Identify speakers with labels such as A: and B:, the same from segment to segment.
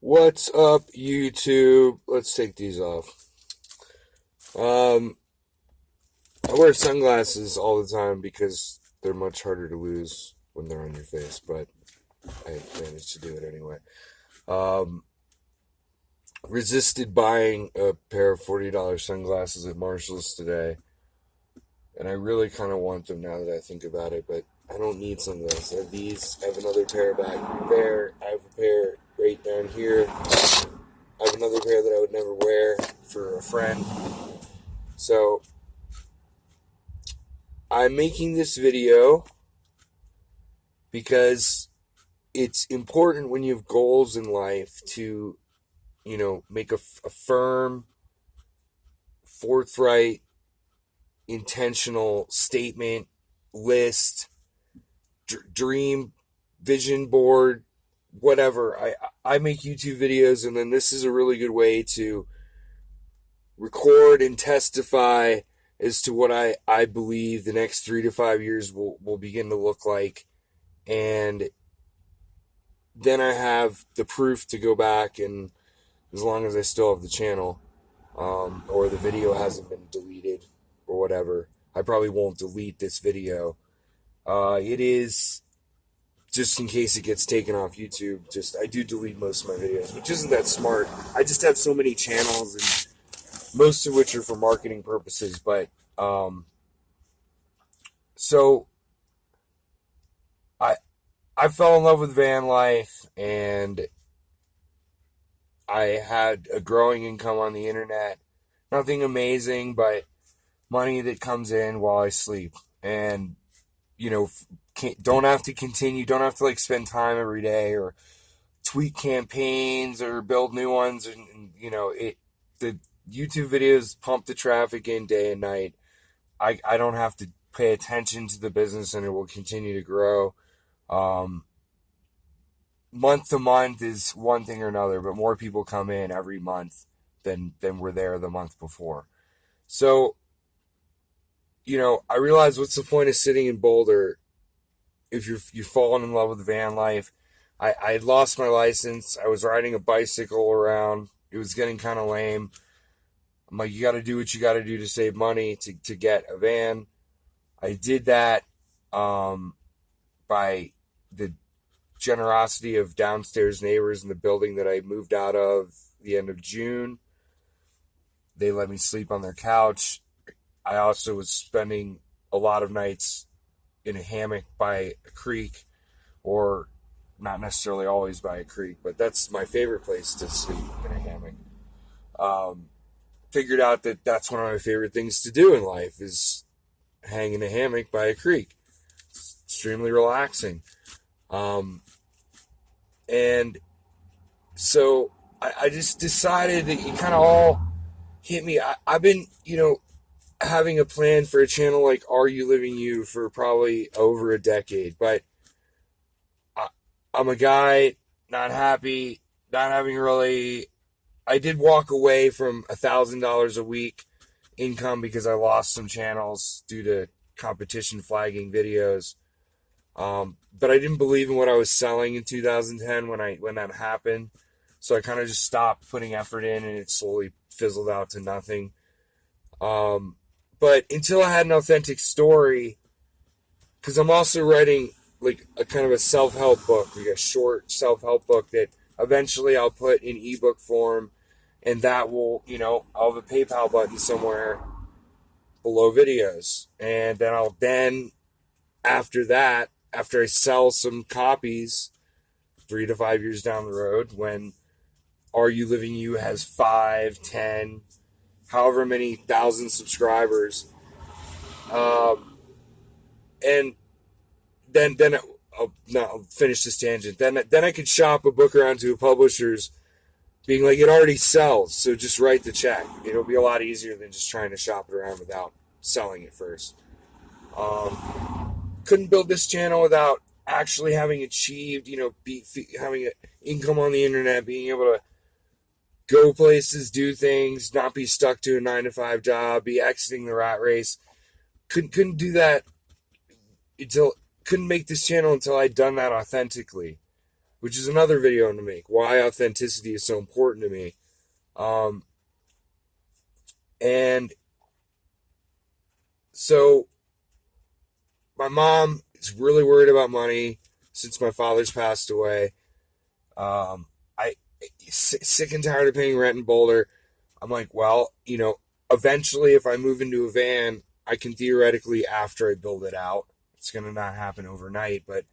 A: What's up, YouTube? Let's take these off. I wear sunglasses all the time because they're much harder to lose when they're on your face, but I managed to do it anyway. Um, Resisted buying a pair of $40 sunglasses at Marshall's today, and I really kind of want them now that I think about it, but I don't need sunglasses. I have these, I have another pair back there, I have a pair right down here. I have another pair that I would never wear for a friend. So, I'm making this video because it's important when you have goals in life to, make a firm, forthright, intentional statement, list, dream, vision board, whatever. I make YouTube videos, and then this is a really good way to record and testify as to what I believe the next 3 to 5 years will begin to look like. And then I have the proof to go back, and as long as I still have the channel, or the video hasn't been deleted or whatever, I probably won't delete this video. It is, just in case it gets taken off YouTube, I do delete most of my videos, which isn't that smart. I just have so many channels, and most of which are for marketing purposes, but, so, I fell in love with van life, and I had a growing income on the internet. Nothing amazing, but money that comes in while I sleep. And, don't have to spend time every day or tweak campaigns or build new ones. And the YouTube videos pump the traffic in day and night. I don't have to pay attention to the business, and it will continue to grow. Month to month is one thing or another, but more people come in every month than were there the month before. So, I realize, what's the point of sitting in Boulder if you've fallen in love with van life? I had lost my license. I was riding a bicycle around. It was getting kind of lame. I'm like, you got to do what you got to do to save money to get a van. I did that by the generosity of downstairs neighbors in the building that I moved out of the end of June. They let me sleep on their couch. I also was spending a lot of nights in a hammock by a creek, or not necessarily always by a creek, but that's my favorite place to sleep, in a hammock. Figured out that that's one of my favorite things to do in life, is hang in a hammock by a creek. It's extremely relaxing. And so I just decided that it kind of all hit me. I've been, having a plan for a channel like RULivingYou for probably over a decade, but I'm a guy not happy, not having really. I did walk away from $1,000 a week income because I lost some channels due to competition flagging videos. But I didn't believe in what I was selling in 2010 when that happened. So I kind of just stopped putting effort in, and it slowly fizzled out to nothing. But until I had an authentic story, because I'm also writing like a kind of a self-help book, like a short self-help book that eventually I'll put in ebook form, and that will, I'll have a PayPal button somewhere below videos. And then after that, after I sell some copies 3 to 5 years down the road, when RULivingYou has 5, 10, however many thousand subscribers, and then I'll finish this tangent. Then I could shop a book around to publishers, being like, it already sells, so just write the check. It'll be a lot easier than just trying to shop it around without selling it first. Couldn't build this channel without actually having achieved, having an income on the internet, being able to go places, do things, not be stuck to a 9-to-5 job, be exiting the rat race. Couldn't do that couldn't make this channel until I'd done that authentically, which is another video I'm to make. Why authenticity is so important to me. And so my mom is really worried about money since my father's passed away. I sick and tired of paying rent in Boulder. I'm like, well, eventually if I move into a van, I can theoretically, after I build it out, it's going to not happen overnight, but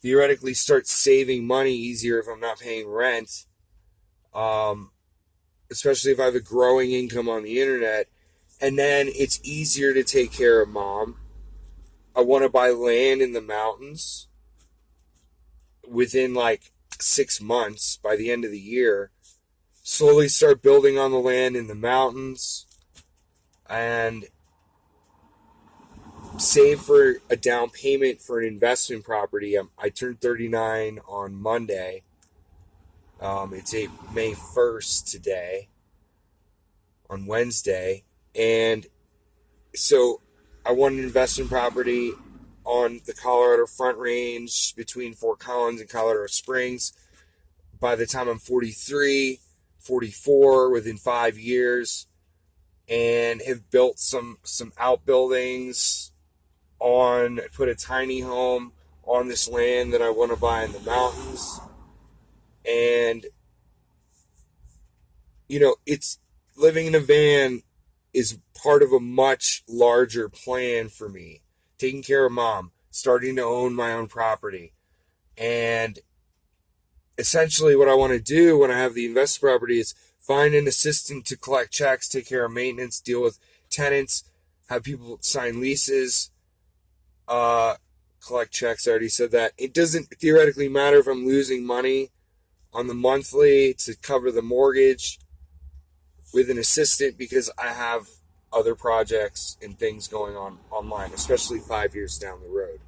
A: theoretically start saving money easier if I'm not paying rent. Especially if I have a growing income on the internet. And then it's easier to take care of mom. I want to buy land in the mountains within like 6 months by the end of the year. Slowly start building on the land in the mountains and save for a down payment for an investment property. I turned 39 on Monday. It's May 1st today, on Wednesday. And so I want an investment property on the Colorado Front Range between Fort Collins and Colorado Springs. By the time I'm 43, 44, within 5 years, and have built some outbuildings put a tiny home on this land that I want to buy in the mountains. And, it's living in a van is part of a much larger plan for me. Taking care of mom, starting to own my own property. And essentially what I want to do when I have the investment property is find an assistant to collect checks, take care of maintenance, deal with tenants, have people sign leases, collect checks. I already said that. It doesn't theoretically matter if I'm losing money on the monthly to cover the mortgage with an assistant, because I have other projects and things going on online, especially 5 years down the road.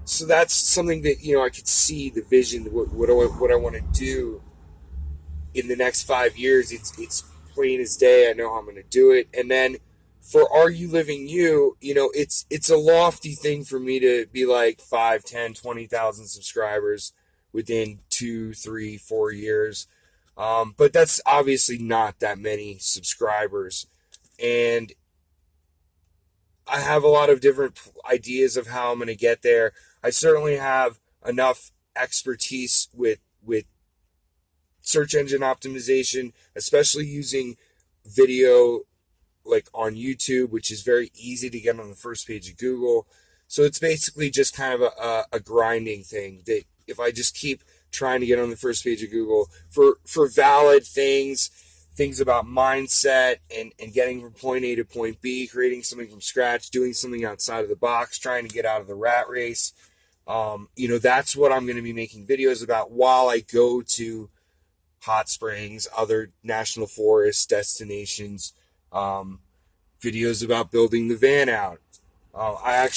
A: So that's something that, I could see the vision, what I want to do in the next 5 years. It's plain as day. I know how I'm going to do it. And then for Are You Living You, it's a lofty thing for me to be like 5, 10, 20,000 subscribers within 2, 3, 4 years. But that's obviously not that many subscribers. And I have a lot of different ideas of how I'm going to get there. I certainly have enough expertise with search engine optimization, especially using video like on YouTube, which is very easy to get on the first page of Google. So it's basically just kind of a grinding thing that if I just keep trying to get on the first page of Google for valid things about mindset and getting from point A to point B, creating something from scratch, doing something outside of the box, trying to get out of the rat race. That's what I'm going to be making videos about while I go to hot springs, other national forest destinations, videos about building the van out. I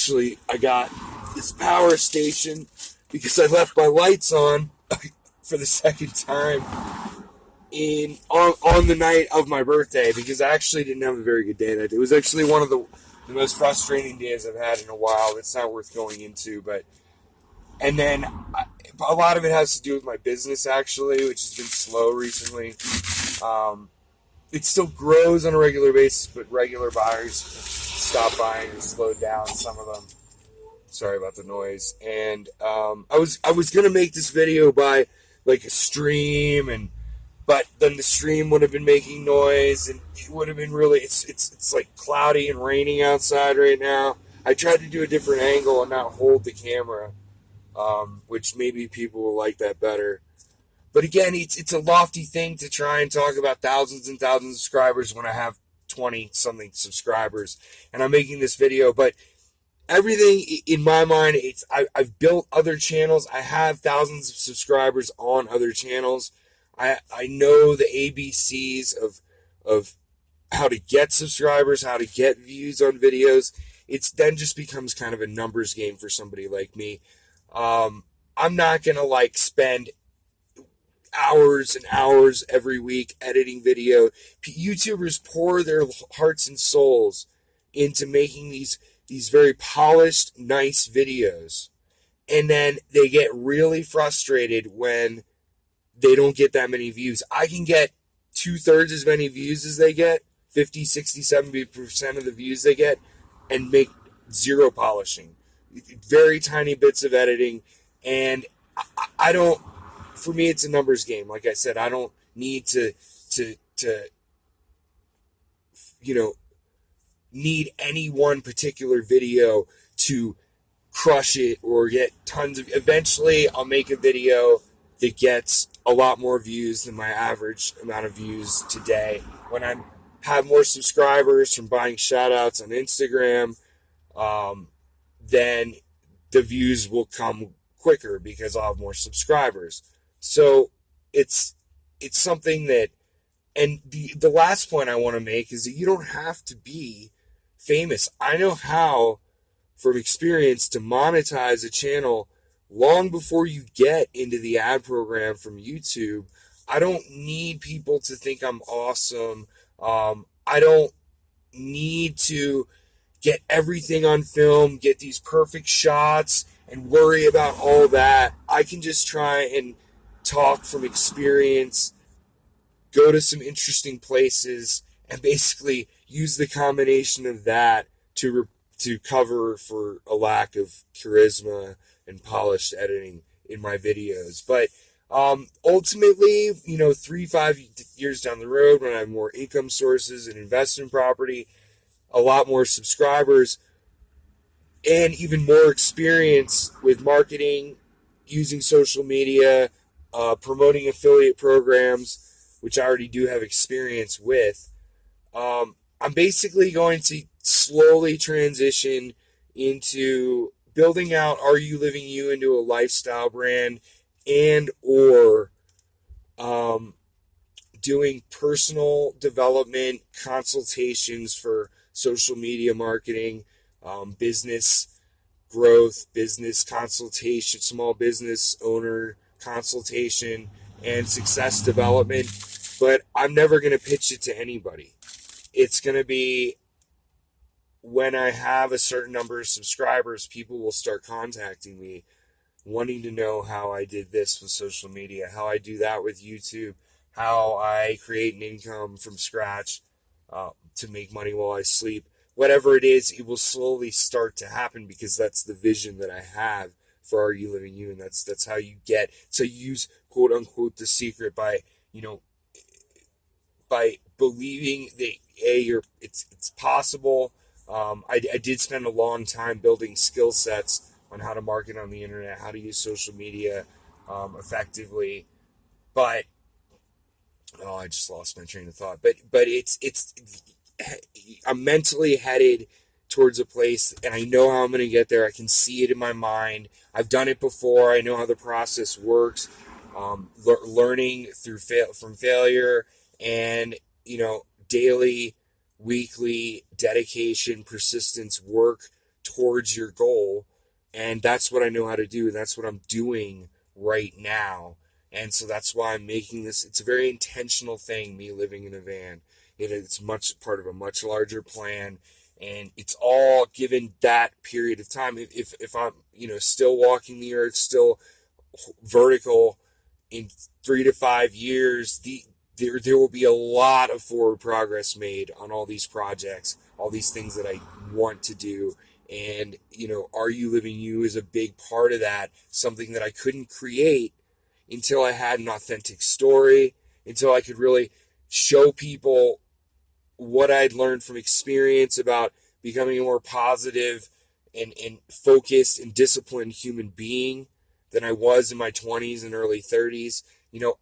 A: got this power station because I left my lights on for the second time on the night of my birthday, because I actually didn't have a very good day that day. It was actually one of the most frustrating days I've had in a while. It's not worth going into, and then a lot of it has to do with my business, actually, which has been slow recently. It still grows on a regular basis, but regular buyers stopped buying and slowed down, some of them. Sorry about the noise. And I was gonna make this video by like a stream, but then the stream would have been making noise, and it would have been really. It's like cloudy and raining outside right now. I tried to do a different angle and not hold the camera, which maybe people will like that better. But again, it's a lofty thing to try and talk about thousands and thousands of subscribers when I have 20-something subscribers, and I'm making this video. But everything in my mind, I've built other channels. I have thousands of subscribers on other channels. I know the ABCs of how to get subscribers, how to get views on videos. It's then just becomes kind of a numbers game for somebody like me. I'm not gonna like spend hours and hours every week editing video. YouTubers pour their hearts and souls into making these very polished, nice videos. and then they get really frustrated when they don't get that many views. I can get 2/3 as many views as they get, 50, 60, 70% of the views they get, and make zero polishing. Very tiny bits of editing. And I don't, for me, it's a numbers game. Like I said, I don't need to need any one particular video to crush it or get tons of. Eventually I'll make a video that gets a lot more views than my average amount of views today when I have more subscribers from buying shout outs on Instagram. Then the views will come quicker because I'll have more subscribers. So it's something that, and the last point I want to make is that you don't have to be famous. I know how, from experience, to monetize a channel long before you get into the ad program from YouTube. I don't need people to think I'm awesome. I don't need to get everything on film, get these perfect shots, and worry about all that. I can just try and talk from experience, go to some interesting places, and basically use the combination of that to cover for a lack of charisma and polished editing in my videos. But ultimately, 3-5 years down the road, when I have more income sources and investment property, a lot more subscribers, and even more experience with marketing, using social media, promoting affiliate programs, which I already do have experience with, I'm basically going to slowly transition into building out RULivingYou into a lifestyle brand, and or doing personal development consultations for social media marketing, business growth, business consultation, small business owner consultation, and success development. But I'm never going to pitch it to anybody. It's going to be when I have a certain number of subscribers, people will start contacting me, wanting to know how I did this with social media, how I do that with YouTube, how I create an income from scratch to make money while I sleep. Whatever it is, it will slowly start to happen, because that's the vision that I have for RULivingYou, and that's how you get to use, quote unquote, the secret by believing that it's possible. I did spend a long time building skill sets on how to market on the internet, how to use social media effectively, but I just lost my train of thought. But I'm mentally headed towards a place, and I know how I'm going to get there. I can see it in my mind. I've done it before. I know how the process works. Learning from failure, and daily, weekly dedication, persistence, work towards your goal. And that's what I know how to do. And that's what I'm doing right now. And so that's why I'm making this. It's a very intentional thing, me living in a van. It's much part of a much larger plan. And it's all given that period of time. If I'm, still walking the earth, still vertical in 3 to 5 years, there will be a lot of forward progress made on all these projects, all these things that I want to do. And, RULivingYou is a big part of that, something that I couldn't create until I had an authentic story, until I could really show people what I'd learned from experience about becoming a more positive and focused and disciplined human being than I was in my 20s and early 30s.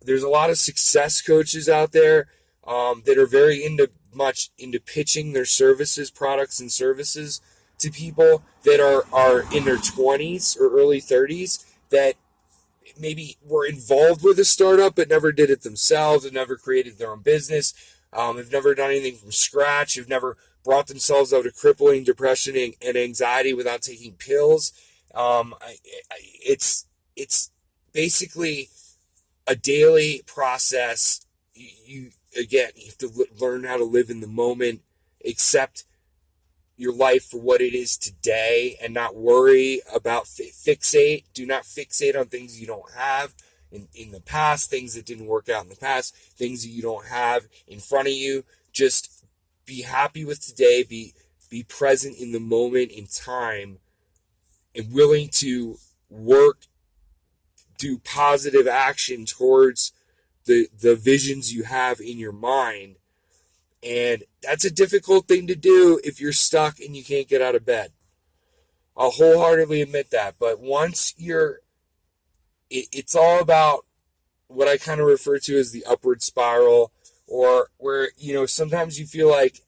A: There's a lot of success coaches out there that are very into pitching their services, products and services to people that are in their 20s or early 30s, that maybe were involved with a startup but never did it themselves, and never created their own business, have never done anything from scratch, have never brought themselves out of crippling depression and anxiety without taking pills. It's basically a daily process. You have to learn how to live in the moment, accept your life for what it is today and not worry about fixate. Do not fixate on things you don't have in the past, things that didn't work out in the past, things that you don't have in front of you. Just be happy with today. Be present in the moment in time and willing to work, do positive action towards the visions you have in your mind. And that's a difficult thing to do if you're stuck and you can't get out of bed. I'll wholeheartedly admit that. But once it's all about what I kind of refer to as the upward spiral, or where, sometimes you feel like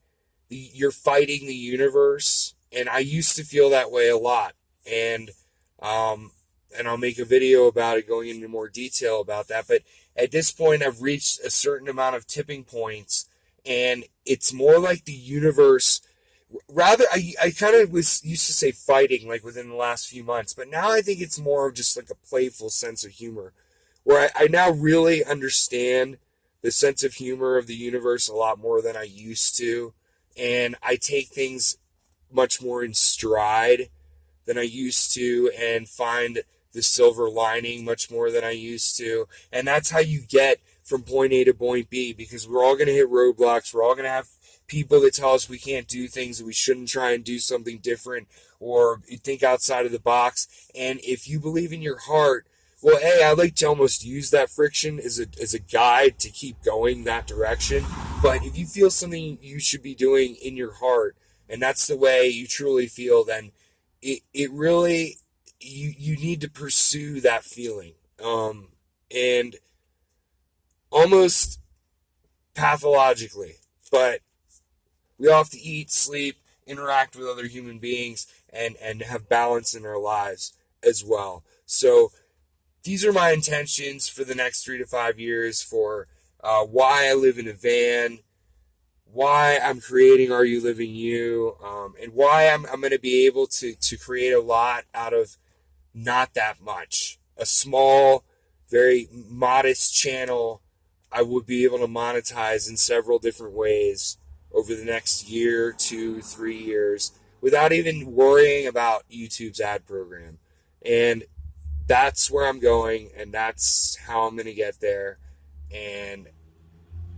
A: you're fighting the universe. And I used to feel that way a lot. And I'll make a video about it, going into more detail about that. But at this point, I've reached a certain amount of tipping points, and it's more like the universe. Rather, I kind of used to say fighting, like within the last few months, but now I think it's more of just like a playful sense of humor, where I now really understand the sense of humor of the universe a lot more than I used to, and I take things much more in stride than I used to, and find the silver lining much more than I used to. And that's how you get from point A to point B, because we're all going to hit roadblocks. We're all going to have people that tell us we can't do things, that we shouldn't try and do something different or think outside of the box. And if you believe in your heart, well, hey, I like to almost use that friction as a guide to keep going that direction. But if you feel something you should be doing in your heart, and that's the way you truly feel, then it really, you need to pursue that feeling. And almost pathologically, but we all have to eat, sleep, interact with other human beings, and have balance in our lives as well. So these are my intentions for the next 3 to 5 years for why I live in a van, why I'm creating Are You Living You, and why I'm going to be able to create a lot out of not that much. A small, very modest channel I would be able to monetize in several different ways over the next year, 2, 3 years, without even worrying about YouTube's ad program. And that's where I'm going, and that's how I'm going to get there. And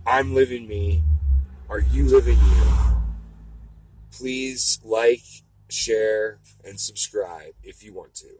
A: I'm living me. Are you living you? Please like, share, and subscribe if you want to.